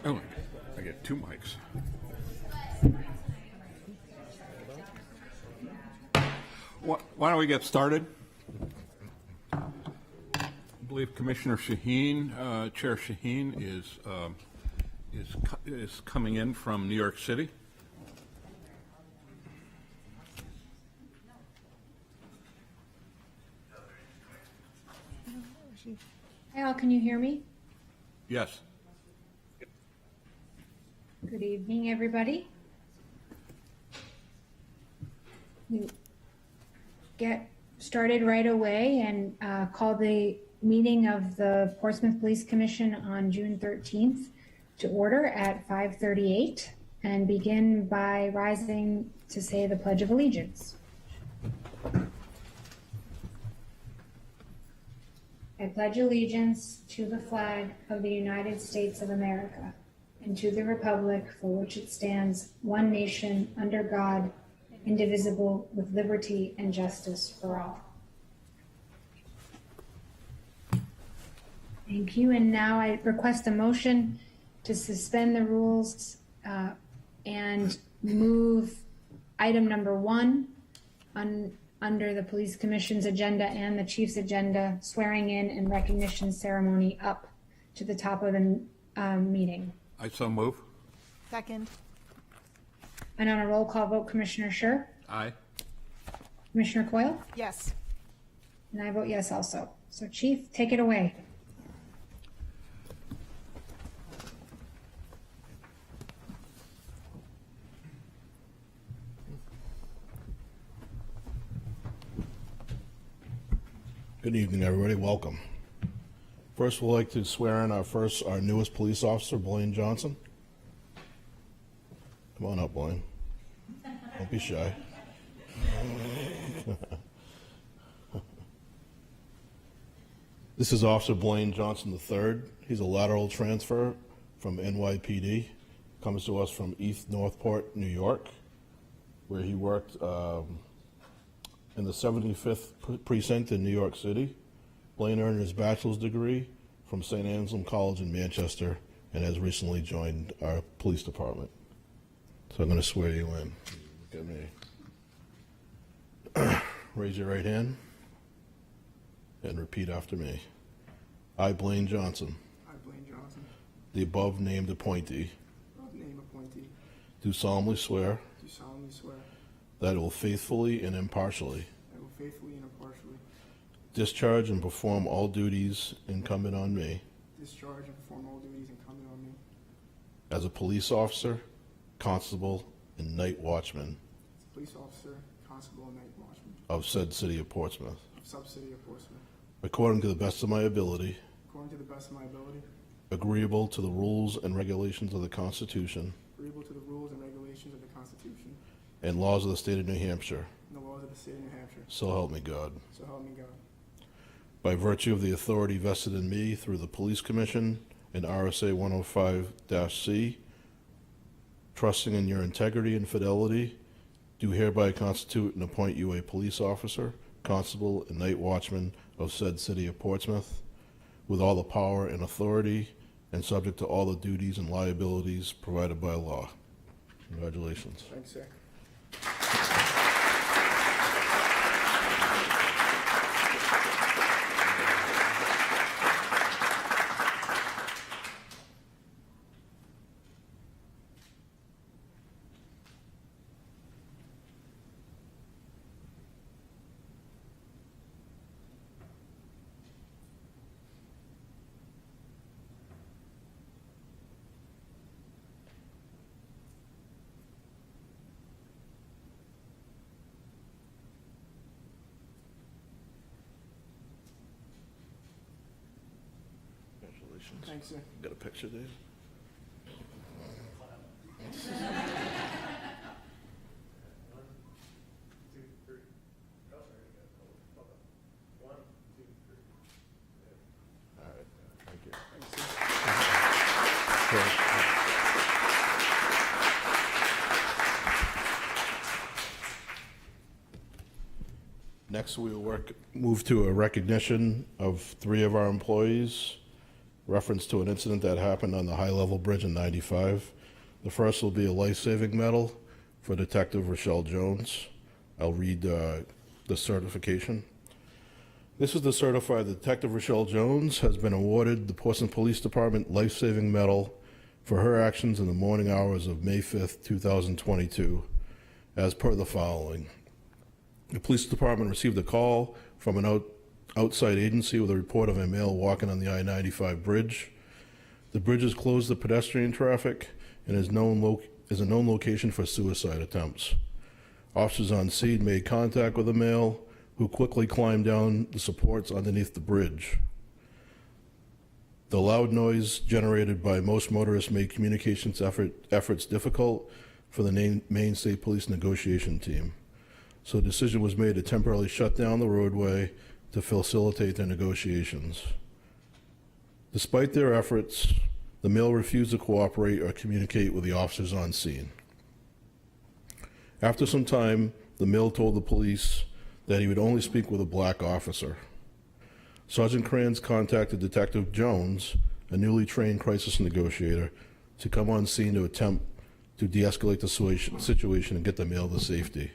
Oh, I get two mics. Why don't we get started? I believe Commissioner Shaheen, Chair Shaheen, is coming in from New York City. Hi, all. Can you hear me? Yes. Good evening, everybody. We get started right away and call the meeting of the Portsmouth Police Commission on June 13th to order at 5:38 and begin by rising to say the Pledge of Allegiance. I pledge allegiance to the flag of the United States of America and to the republic for which it stands, one nation, under God, indivisible, with liberty and justice for all. Thank you. And now I request a motion to suspend the rules and move item number 1 under the Police Commission's agenda and the Chief's agenda, swearing in and recognition ceremony, up to the top of the meeting. I so move. Second. And on a roll call vote, Commissioner Scher? Aye. Commissioner Coyle? Yes. And I vote yes also. So Chief, take it away. Good evening, everybody. Welcome. First, we'd like to swear in our newest police officer, Blaine Johnson. Come on up, Blaine. Don't be shy. This is Officer Blaine Johnson III. He's a lateral transfer from NYPD. Comes to us from East Northport, New York, where he worked in the 75th Precinct in New York City. Blaine earned his bachelor's degree from St. Anselm College in Manchester and has recently joined our police department. So I'm going to swear you in. Look at me. Raise your right hand and repeat after me. I, Blaine Johnson, the above named appointee, do solemnly swear that I will faithfully and impartially discharge and perform all duties incumbent on me as a police officer, constable, and night watchman of said city of Portsmouth, according to the best of my ability, agreeable to the rules and regulations of the Constitution and laws of the state of New Hampshire. So help me God. By virtue of the authority vested in me through the Police Commission and RSA 105-C, trusting in your integrity and fidelity, do hereby constitute and appoint you a police officer, constable, and night watchman of said city of Portsmouth, with all the power and authority and subject to all the duties and liabilities provided by law. Congratulations. Thanks, sir. Congratulations. Thanks, sir. Got a picture, Dave? All right, thank you. Next, we will move to a recognition of 3 of our employees. reference to an incident that happened on the high-level bridge in 95. The first will be a life-saving medal for Detective Rochelle Jones. I'll read the certification. This is to certify that Detective Rochelle Jones has been awarded the Portsmouth Police Department Life-Saving Medal for her actions in the morning hours of May 5th, 2022, as per the following. The police department received a call from an outside agency with a report of a male walking on the I-95 bridge. The bridge is closed to pedestrian traffic and is a known location for suicide attempts. Officers on scene made contact with the male, who quickly climbed down the supports underneath the bridge. The loud noise generated by most motorists made communications efforts difficult for the Maine State Police negotiation team. So a decision was made to temporarily shut down the roadway to facilitate their negotiations. Despite their efforts, the male refused to cooperate or communicate with the officers on scene. After some time, the male told the police that he would only speak with a black officer. Sergeant Kranz contacted Detective Jones, a newly trained crisis negotiator, to come on scene to attempt to de-escalate the situation and get the male to safety.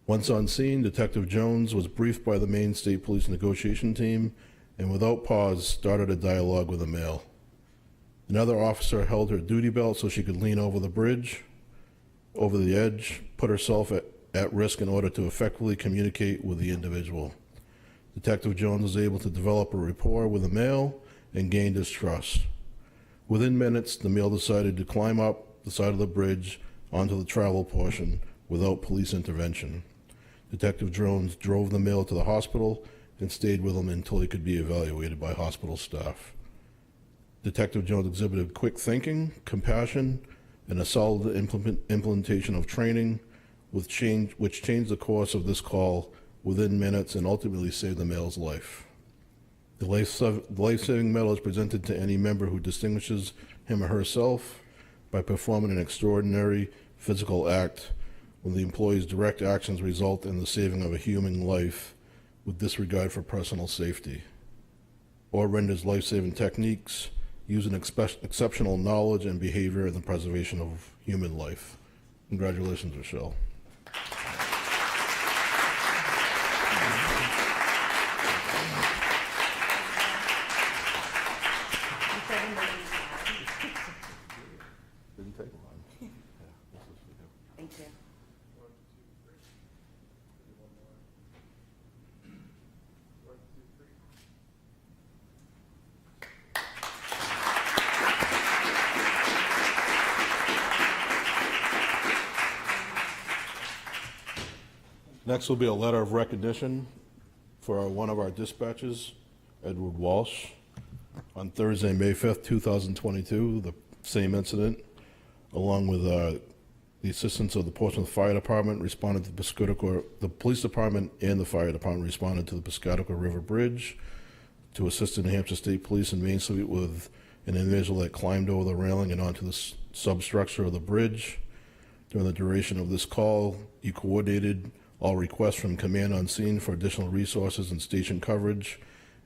Once on scene, Detective Jones was briefed by the Maine State Police negotiation team and without pause started a dialogue with the male. Another officer held her duty belt so she could lean over the bridge, over the edge, put herself at risk in order to effectively communicate with the individual. Detective Jones was able to develop a rapport with the male and gained his trust. Within minutes, the male decided to climb up the side of the bridge onto the travel portion without police intervention. Detective Jones drove the male to the hospital and stayed with him until he could be evaluated by hospital staff. Detective Jones exhibited quick thinking, compassion, and a solid implementation of training, which changed the course of this call within minutes and ultimately saved the male's life. The life-saving medal is presented to any member who distinguishes him or herself by performing an extraordinary physical act when the employee's direct actions result in the saving of a human life with disregard for personal safety, or renders life-saving techniques using exceptional knowledge and behavior in the preservation of human life. Congratulations, Rochelle. Didn't take long. Yeah, this is for you. Thank you. Next will be a letter of recognition for one of our dispatchers, Edward Walsh. On Thursday, May 5th, 2022, the same incident, along with the assistance of the Portsmouth Fire Department, responded to the police department and the fire department responded to the Piscataqua River Bridge to assist the New Hampshire State Police in Main Street with an individual that climbed over the railing and onto the substructure of the bridge. During the duration of this call, you coordinated all requests from command on scene for additional resources and station coverage.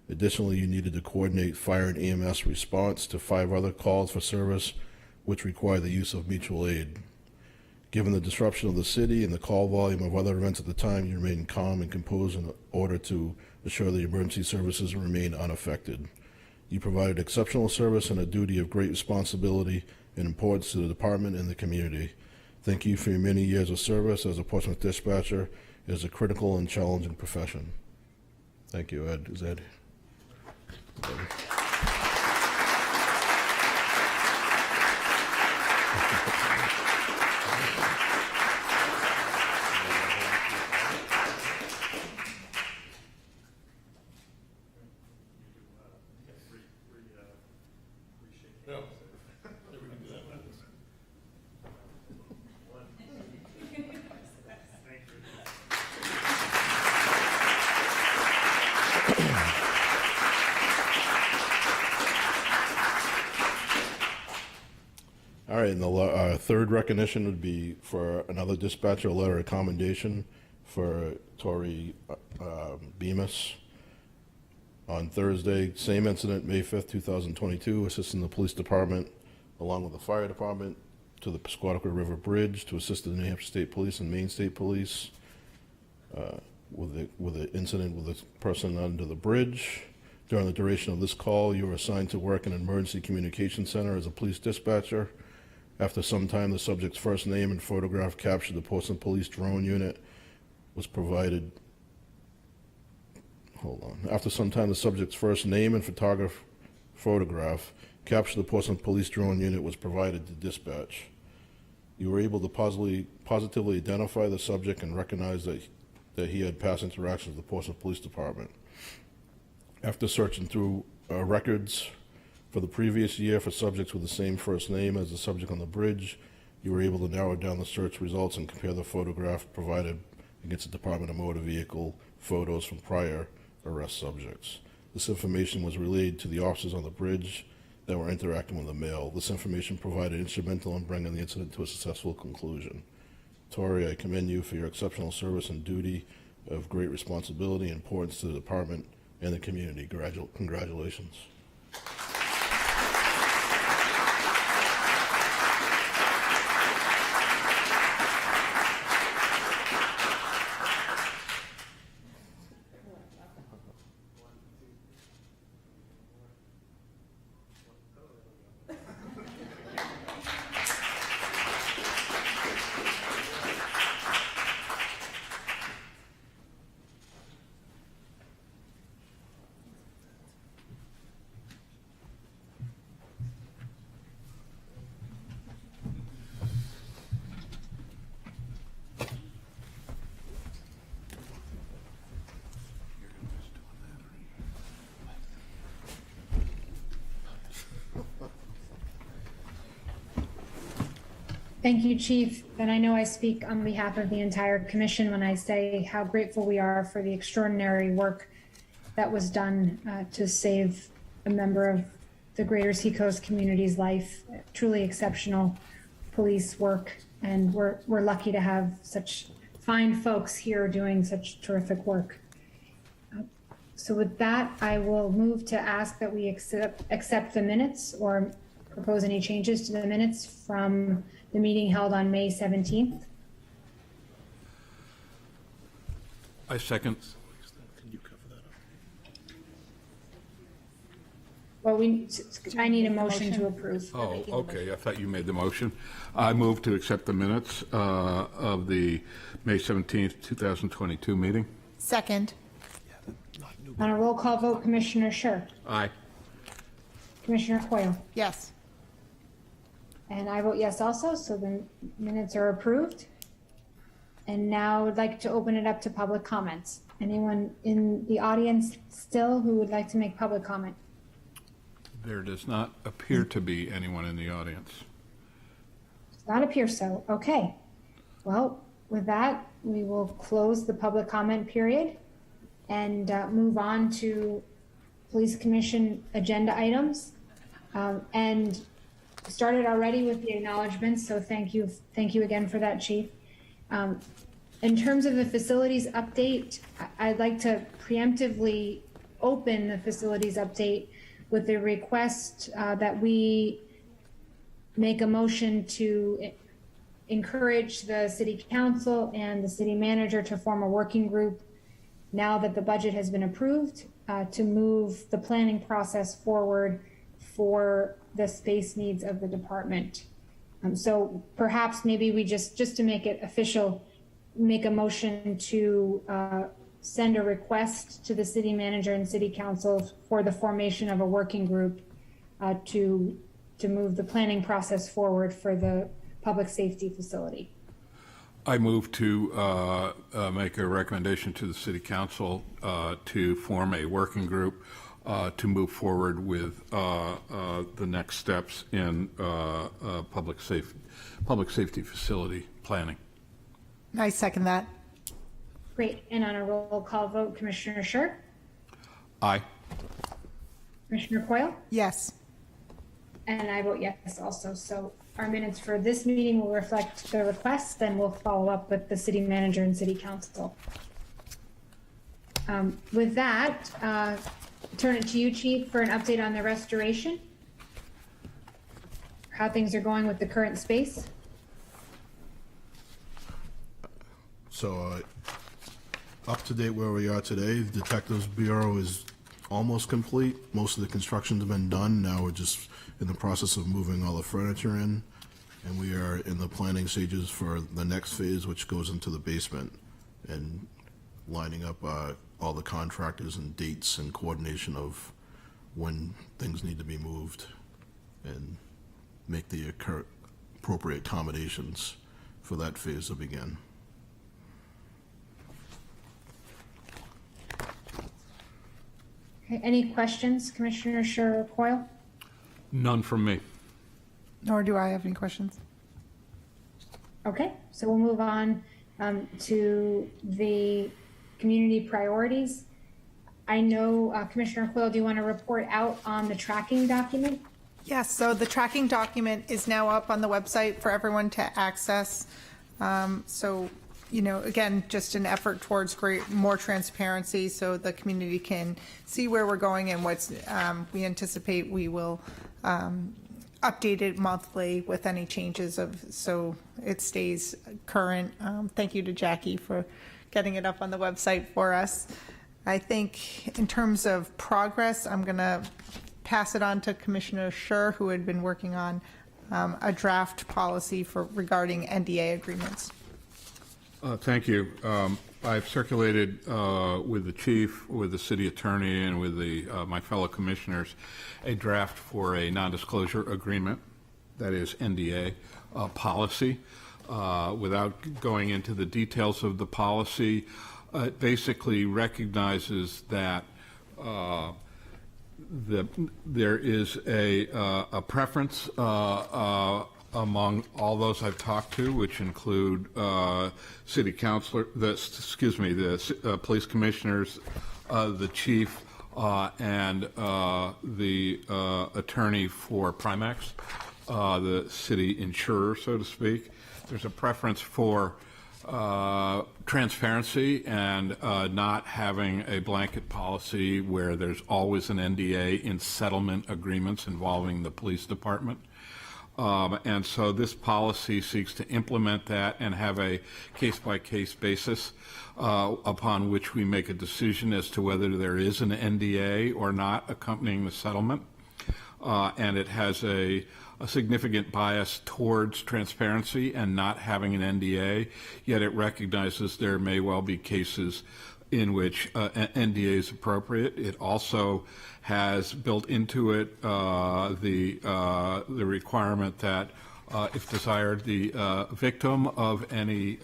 Additionally, you needed to coordinate fire and EMS response to 5 other calls for service, which require the use of mutual aid. Given the disruption of the city and the call volume of other events at the time, you remained calm and composed in order to assure the emergency services remain unaffected. You provided exceptional service and a duty of great responsibility and importance to the department and the community. Thank you for your many years of service as a Portsmouth dispatcher. It is a critical and challenging profession. Thank you, Ed. Is Ed? All right, and the third recognition would be for another dispatcher, a letter of commendation for Tori Bemis. On Thursday, same incident, May 5th, 2022, assisting the police department along with the fire department to the Piscataqua River Bridge to assist the New Hampshire State Police and Maine State Police with the incident with a person under the bridge. During the duration of this call, you are assigned to work in an emergency communication center as a police dispatcher. After some time, the subject's first name and photograph captured the Portsmouth Police drone unit was provided. Hold on. After some time, the subject's first name and photograph captured the Portsmouth Police drone unit was provided to dispatch. You were able to positively identify the subject and recognize that he had past interactions with the Portsmouth Police Department. After searching through records for the previous year for subjects with the same first name as the subject on the bridge, you were able to narrow down the search results and compare the photograph provided against the Department of Motor Vehicle photos from prior arrest subjects. This information was relayed to the officers on the bridge that were interacting with the mail. This information provided instrumental in bringing the incident to a successful conclusion. Tori, I commend you for your exceptional service and duty of great responsibility and importance to the department and the community. Congratulations. Thank you, Chief. And I know I speak on behalf of the entire commission when I say how grateful we are for the extraordinary work that was done to save a member of the greater Seacoast community's life. Truly exceptional police work. And we're lucky to have such fine folks here doing such terrific work. So with that, I will move to ask that we accept the minutes or propose any changes to the minutes from the meeting held on May 17th. I second. Well, I need a motion to approve. Oh, okay, I thought you made the motion. I move to accept the minutes of the May 17th, 2022 meeting. Second. On a roll call vote, Commissioner Scher, Aye. Commissioner Coyle, Yes. and I vote yes also, so the minutes are approved. And now I'd like to open it up to public comments. Anyone in the audience still who would like to make public comment? There does not appear to be anyone in the audience. Does not appear so. Okay. Well, with that, we will close the public comment period and move on to Police Commission agenda items. And started already with the acknowledgements, so thank you again for that, Chief. In terms of the facilities update, I'd like to preemptively open the facilities update with the request that we make a motion to encourage the city council and the city manager to form a working group now that the budget has been approved to move the planning process forward for the space needs of the department. So perhaps maybe we just to make it official, make a motion to send a request to the city manager and city council for the formation of a working group to move the planning process forward for the public safety facility. I move to make a recommendation to the city council to form a working group to move forward with the next steps in public safety facility planning. I second that. Great, and on a roll call vote, Commissioner Scher, Aye. Commissioner Coyle, Yes. and I vote yes also. So our minutes for this meeting will reflect the request, then we'll follow up with the city manager and city council. With that, turn it to you, Chief, for an update on the restoration. How things are going with the current space. So, up to date where we are today, the Detectives Bureau is almost complete. Most of the construction's been done. Now we're just in the process of moving all the furniture in, and we are in the planning stages for the next phase, which goes into the basement, and lining up all the contractors and dates and coordination of when things need to be moved, and make the appropriate accommodations for that phase to begin. Okay, any questions, Commissioner Sher Coyle? None from me. Nor do I have any questions. Okay, so we'll move on to the community priorities. I know, Commissioner Coyle, do you want to report out on the tracking document? Yes, so the tracking document is now up on the website for everyone to access. So, you know, again, just an effort towards more transparency so the community can see where we're going and what's, we anticipate we will update it monthly with any changes so it stays current. Thank you to Jackie for getting it up on the website for us. I think in terms of progress, I'm going to pass it on to Commissioner Scher, who had been working on a draft policy regarding NDA agreements. Thank you. I've circulated with the chief, with the city attorney, and with my fellow commissioners a draft for a non-disclosure agreement, that is NDA policy. Without going into the details of the policy, it basically recognizes that there is a preference among all those I've talked to, which include city councilor, the police commissioners, the chief, and the attorney for Primex, the city insurer, so to speak. There's a preference for transparency and not having a blanket policy where there's always an NDA in settlement agreements involving the police department. And so this policy seeks to implement that and have a case-by-case basis upon which we make a decision as to whether there is an NDA or not accompanying the settlement. And it has a significant bias towards transparency and not having an NDA, yet it recognizes there may well be cases in which an NDA is appropriate. It also has built into it the requirement that, if desired, the victim of any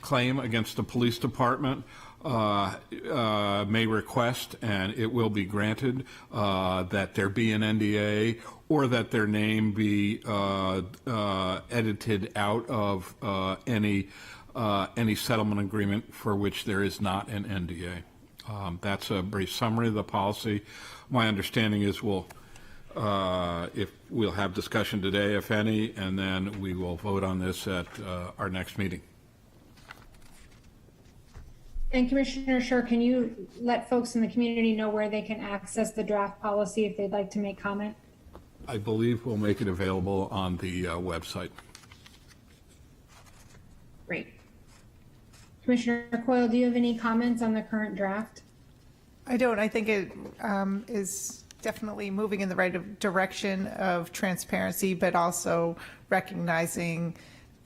claim against the police department may request, and it will be granted, that there be an NDA or that their name be edited out of any settlement agreement for which there is not an NDA. That's a brief summary of the policy. My understanding is we'll have discussion today, if any, and then we will vote on this at our next meeting. And Commissioner Scher, can you let folks in the community know where they can access the draft policy if they'd like to make comment? I believe we'll make it available on the website. Great. Commissioner Coyle, do you have any comments on the current draft? I don't. I think it is definitely moving in the right direction of transparency, but also recognizing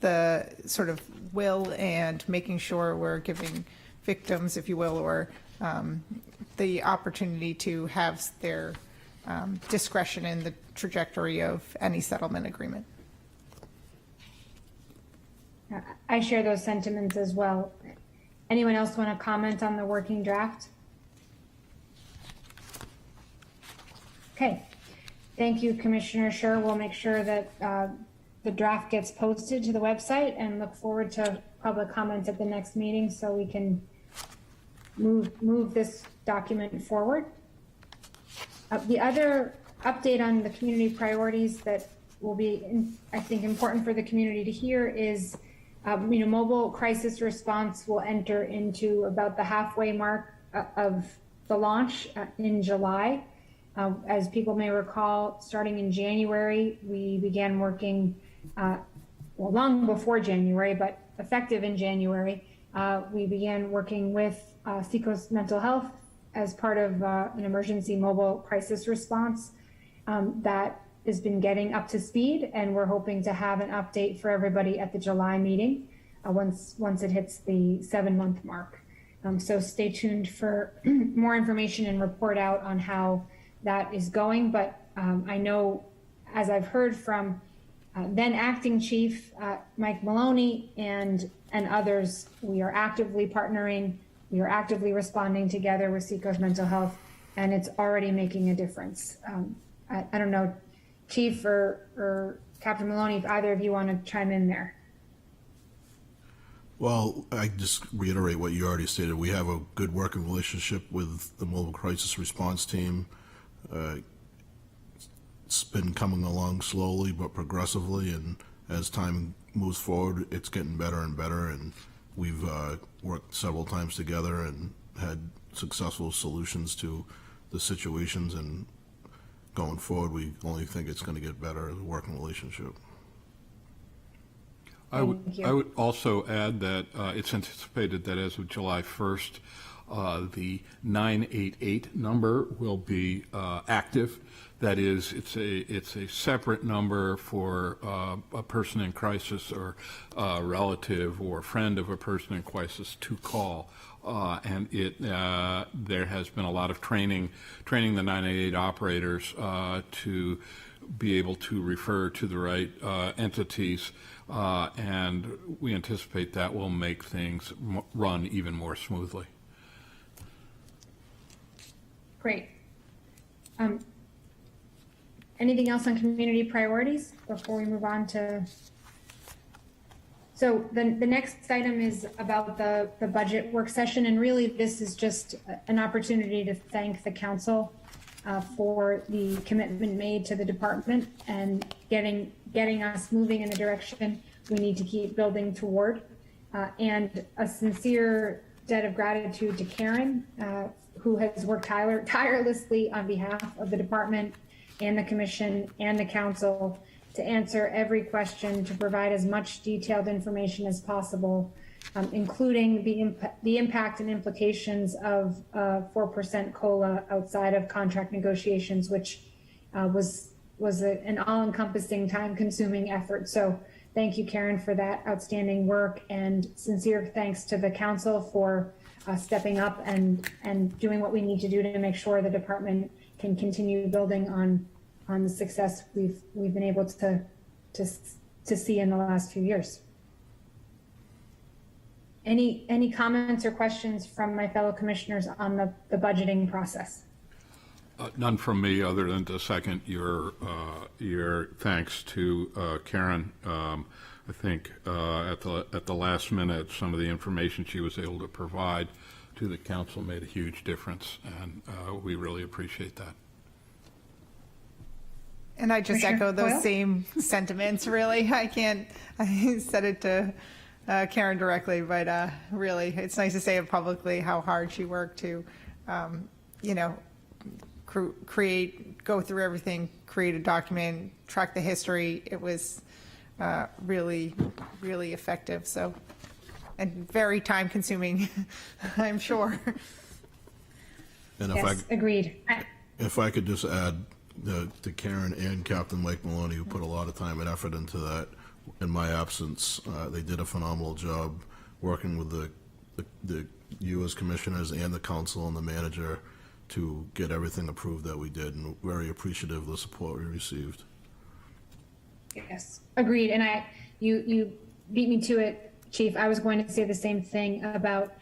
the sort of will and making sure we're giving victims, if you will, or the opportunity to have their discretion in the trajectory of any settlement agreement. I share those sentiments as well. Anyone else want to comment on the working draft? Okay. Thank you, Commissioner Scher. We'll make sure that the draft gets posted to the website and look forward to public comments at the next meeting so we can move this document forward. The other update on the community priorities that will be, I think, important for the community to hear is, mobile crisis response will enter into about the halfway mark of the launch in July. As people may recall, starting in January, we began working, long before January, but effective in January, we began working with Seacoast Mental Health as part of an emergency mobile crisis response that has been getting up to speed, and we're hoping to have an update for everybody at the July meeting once it hits the 7-month mark. So stay tuned for more information and report out on how that is going. But I know, as I've heard from then acting chief Mike Maloney and others, we are actively partnering, we are actively responding together with Seacoast Mental Health, and it's already making a difference. I don't know, Chief or Captain Maloney, if either of you want to chime in there. Well, I just reiterate what you already stated. We have a good working relationship with the Mobile Crisis Response Team. It's been coming along slowly but progressively, and as time moves forward, it's getting better and better, and we've worked several times together and had successful solutions to the situations, and going forward, we only think it's going to get better as a working relationship. I would also add that it's anticipated that as of July 1st, the 988 number will be active. That is, it's a separate number for a person in crisis or a relative or friend of a person in crisis to call. And there has been a lot of training the 988 operators to be able to refer to the right entities, and we anticipate that will make things run even more smoothly. Great. Anything else on community priorities before we move on to? So the next item is about the budget work session, and really this is just an opportunity to thank the council for the commitment made to the department and getting us moving in the direction we need to keep building toward. And a sincere debt of gratitude to Karen, who has worked tirelessly on behalf of the department and the commission and the council to answer every question, to provide as much detailed information as possible, including the impact and implications of 4% COLA outside of contract negotiations, which was an all-encompassing, time-consuming effort. So thank you, Karen, for that outstanding work, and sincere thanks to the council for stepping up and doing what we need to do to make sure the department can continue building on the success we've been able to see in the last few years. Any comments or questions from my fellow commissioners on the budgeting process? None from me, other than to second your thanks to Karen. I think at the last minute, some of the information she was able to provide to the council made a huge difference, and we really appreciate that. And I just echo those Boyle? same sentiments, really. I said it to Karen directly, but really, it's nice to say it publicly how hard she worked to, go through everything, create a document, track the history. It was really, really effective. So, and very time consuming, I'm sure. And Yes, agreed. if I could just add to Karen and Captain Mike Maloney, who put a lot of time and effort into that in my absence. They did a phenomenal job working with the you as commissioners and the council and the manager to get everything approved that we did, and very appreciative of the support we received. Yes, agreed. And you beat me to it, Chief. I was going to say the same thing about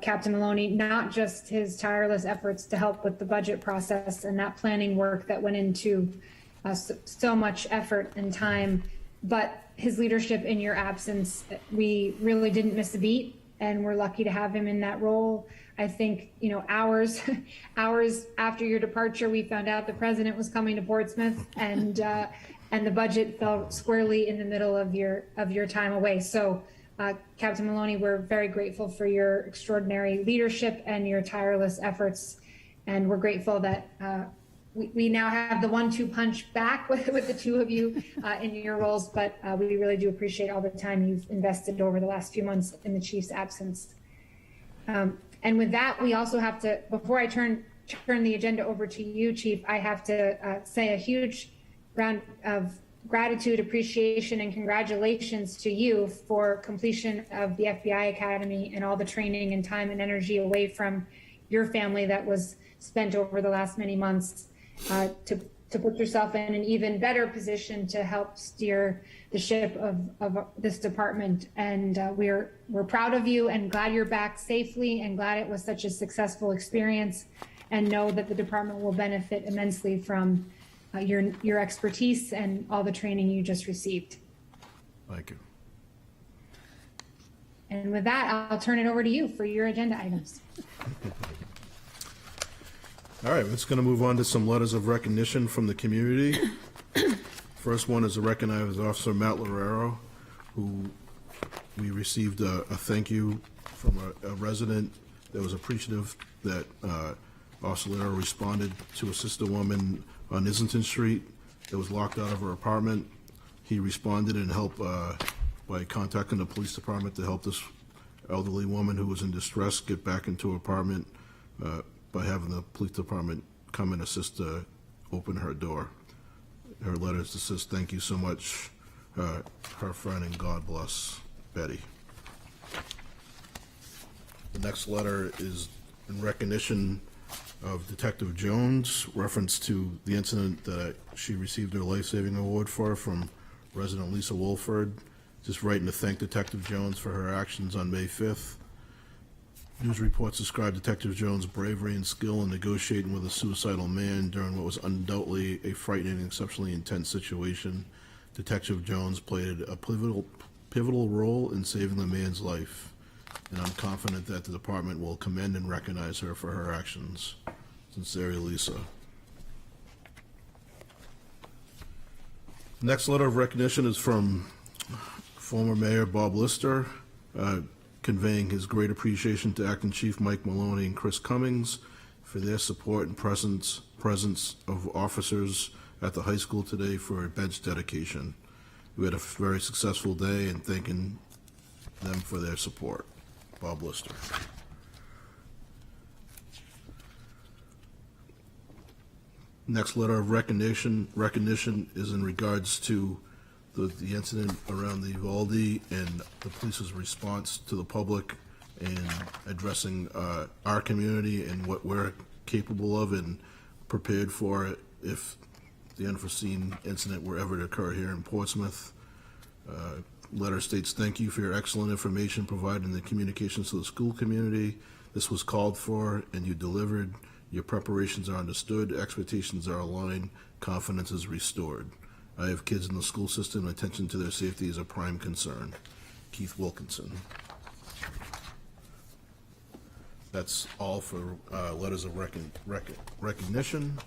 Captain Maloney, not just his tireless efforts to help with the budget process and that planning work that went into so much effort and time, but his leadership in your absence. We really didn't miss a beat, and we're lucky to have him in that role. I think, hours after your departure, we found out the president was coming to Portsmouth, and the budget fell squarely in the middle of your time away. So Captain Maloney, we're very grateful for your extraordinary leadership and your tireless efforts And we're grateful that we now have the 1-2 punch back with the two of you in your roles, but we really do appreciate all the time you've invested over the last few months in the chief's absence. And with that, we also have to, before I turn the agenda over to you, Chief, I have to say a huge round of gratitude, appreciation, and congratulations to you for completion of the FBI Academy and all the training and time and energy away from your family that was spent over the last many months to put yourself in an even better position to help steer the ship of this department. And we're proud of you and glad you're back safely and glad it was such a successful experience, and know that the department will benefit immensely from your expertise and all the training you just received. Thank you. And with that, I'll turn it over to you for your agenda items. All right, let's going to move on to some letters of recognition from the community. First one is to recognize Officer Matt Lorero, who we received a thank you from a resident that was appreciative that Officer Lorero responded to assist a woman on Islington Street that was locked out of her apartment. He responded and helped by contacting the police department to help this elderly woman who was in distress get back into her apartment by having the police department come and assist to open her door. Her letters to says, "Thank you so much, her friend, and God bless Betty." The next letter is in recognition of Detective Jones, reference to the incident that she received her life-saving award for from resident Lisa Wolford. Just writing to thank Detective Jones for her actions on May 5th. News reports describe Detective Jones' bravery and skill in negotiating with a suicidal man during what was undoubtedly a frightening and exceptionally intense situation. Detective Jones played a pivotal role in saving the man's life, and I'm confident that the department will commend and recognize her for her actions. Sincerely, Lisa. Next letter of recognition is from former Mayor Bob Lister, conveying his great appreciation to Acting Chief Mike Maloney and Chris Cummings for their support and presence of officers at the high school today for a bench dedication. We had a very successful day, and thanking them for their support. Bob Lister. Next letter of recognition is in regards to the incident around the Uvalde and the police's response to the public and addressing our community and what we're capable of and prepared for if the unforeseen incident were ever to occur here in Portsmouth. Letter states, "Thank you for your excellent information provided in the communications to the school community. This was called for and you delivered. Your preparations are understood, expectations are aligned, confidence is restored. I have kids in the school system, and attention to their safety is a prime concern. Keith Wilkinson." That's all for letters of recognition.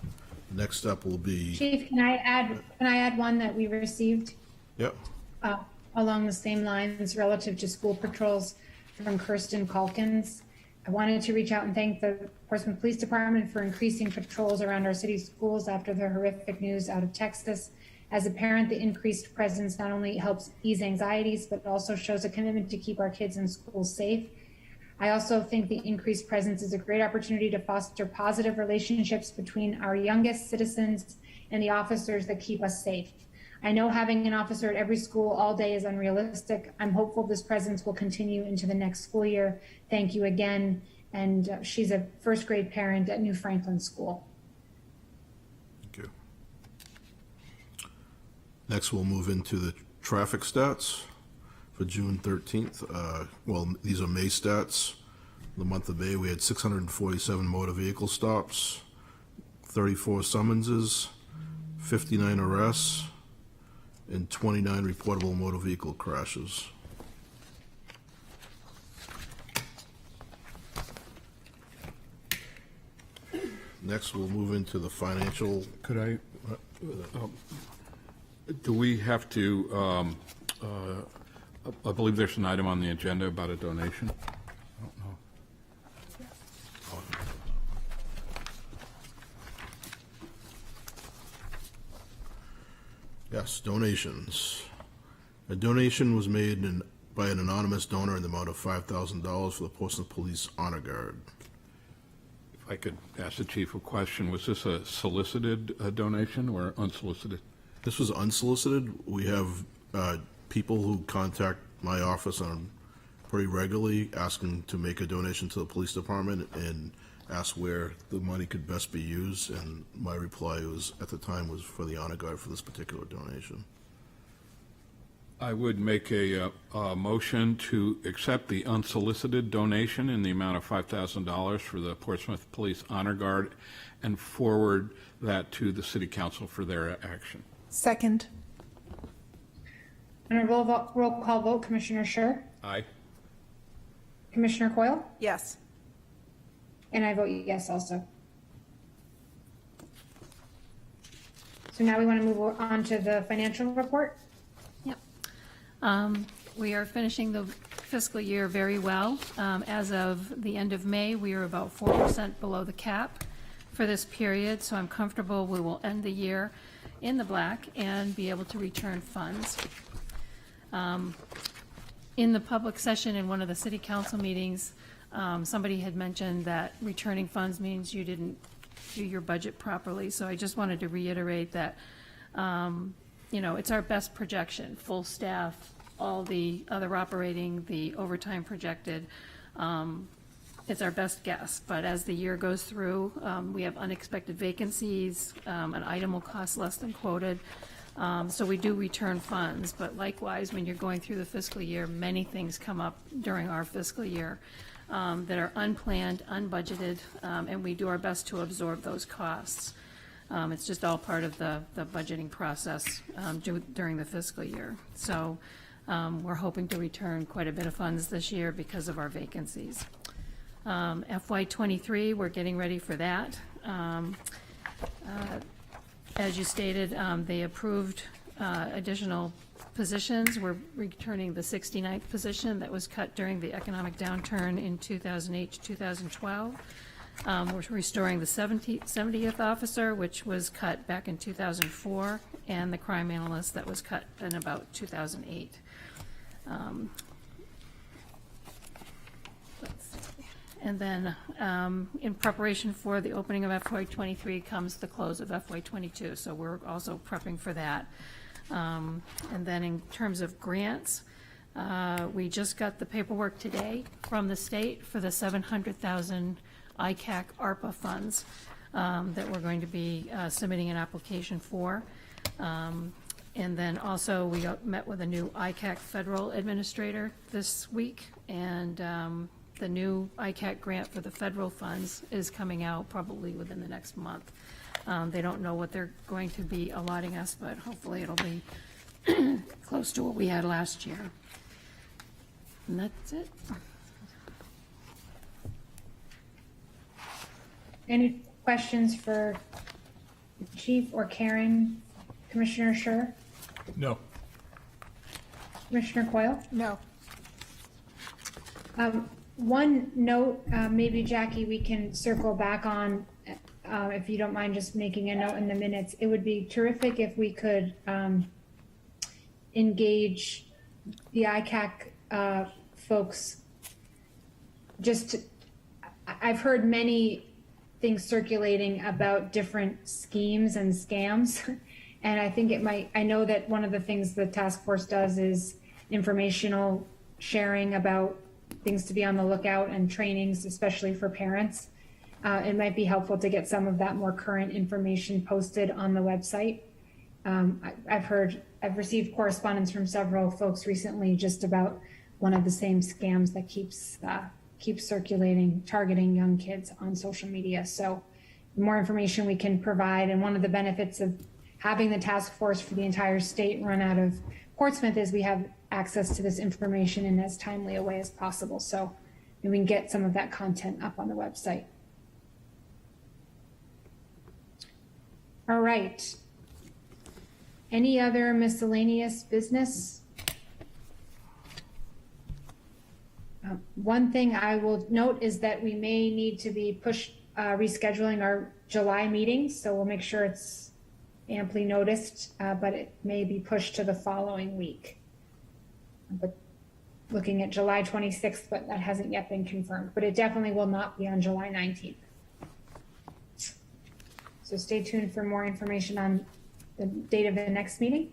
Next up will be. Chief, can I add one that we received? Yep. Along the same lines relative to school patrols from Kirsten Calkins. I wanted to reach out and thank the Portsmouth Police Department for increasing patrols around our city schools after the horrific news out of Texas. As a parent, the increased presence not only helps ease anxieties, but also shows a commitment to keep our kids in school safe. I also think the increased presence is a great opportunity to foster positive relationships between our youngest citizens and the officers that keep us safe. I know having an officer at every school all day is unrealistic. I'm hopeful this presence will continue into the next school year. Thank you again. And she's a first grade parent at New Franklin School. Thank you. Next, we'll move into the traffic stats for June 13th. Well, these are May stats. The month of May, we had 647 motor vehicle stops, 34 summonses, 59 arrests, and 29 reportable motor vehicle crashes. Next, we'll move into the financial. Could I, do we have to, I believe there's an item on the agenda about a donation? I don't know. Yes, donations. A donation was made by an anonymous donor in the amount of $5,000 for the Portsmouth Police Honor Guard. If I could ask the chief a question, was this a solicited donation or unsolicited? This was unsolicited. We have people who contact my office on pretty regularly asking to make a donation to the police department and ask where the money could best be used. And my reply was, at the time, was for the honor guard for this particular donation. I would make a motion to accept the unsolicited donation in the amount of $5,000 for the Portsmouth Police Honor Guard and forward that to the city council for their action. Second. On a roll call vote, Commissioner Scher, Aye. Commissioner Coyle, Yes. and I vote yes also. So now we want to move on to the financial report. Yep. We are finishing the fiscal year very well. As of the end of May, we are about 4% below the cap for this period, so I'm comfortable we will end the year in the black and be able to return funds. In the public session in one of the city council meetings, somebody had mentioned that returning funds means you didn't do your budget properly, so I just wanted to reiterate that, it's our best projection, full staff, all the other operating, the overtime projected. It's our best guess, but as the year goes through, we have unexpected vacancies, an item will cost less than quoted, so we do return funds, but likewise, when you're going through the fiscal year, many things come up during our fiscal year that are unplanned, unbudgeted, and we do our best to absorb those costs. It's just all part of the budgeting process during the fiscal year. So we're hoping to return quite a bit of funds this year because of our vacancies. FY23, we're getting ready for that. As you stated, they approved additional positions. We're returning the 69th position that was cut during the economic downturn in 2008 to 2012. We're restoring the 70th officer, which was cut back in 2004, and the crime analyst that was cut in about 2008. And then in preparation for the opening of FY23 comes the close of FY22, so we're also prepping for that. And then in terms of grants, we just got the paperwork today from the state for the $700,000 ICAC ARPA funds that we're going to be submitting an application for. And then also we met with a new ICAC federal administrator this week, and the new ICAC grant for the federal funds is coming out probably within the next month. They don't know what they're going to be allotting us, but hopefully it'll be close to what we had last year. And that's it. Any questions for the Chief or Karen? Commissioner Scher? No. Commissioner Coyle? No. One note, maybe Jackie, we can circle back on, if you don't mind just making a note in the minutes. It would be terrific if we could engage the ICAC folks. I've heard many things circulating about different schemes and scams. And I think I know that one of the things the task force does is informational sharing about things to be on the lookout and trainings, especially for parents. It might be helpful to get some of that more current information posted on the website. I've received correspondence from several folks recently just about one of the same scams that keeps circulating, targeting young kids on social media. So the more information we can provide, and one of the benefits of having the task force for the entire state run out of Portsmouth is we have access to this information in as timely a way as possible. So we can get some of that content up on the website. All right. Any other miscellaneous business? One thing I will note is that we may need to be rescheduling our July meetings, so we'll make sure it's amply noticed, but it may be pushed to the following week. But looking at July 26th, but that hasn't yet been confirmed, but it definitely will not be on July 19th. So stay tuned for more information on the date of the next meeting.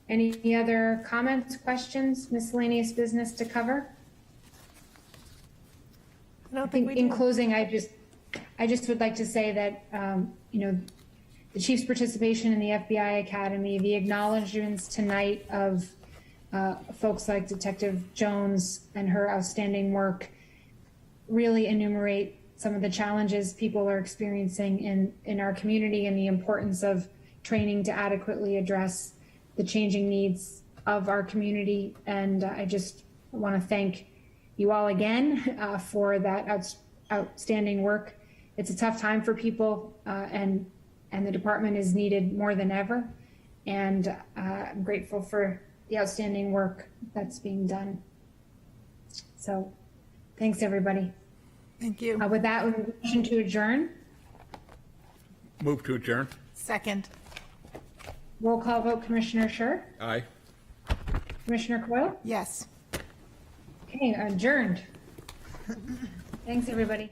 Any other comments, questions, miscellaneous business to cover? I don't I think think we in do. closing, I just would like to say that, you know, the chief's participation in the FBI Academy, the acknowledgements tonight of folks like Detective Jones and her outstanding work really enumerate some of the challenges people are experiencing in our community and the importance of training to adequately address the changing needs of our community. And I just want to thank you all again for that outstanding work. It's a tough time for people, and the department is needed more than ever. And I'm grateful for the outstanding work that's being done. So thanks, everybody. Thank you. With that, we motion to adjourn. Move to adjourn. Second. Roll call vote, Commissioner Scher, Aye. Commissioner Coyle. Yes. Okay, adjourned. Thanks, everybody.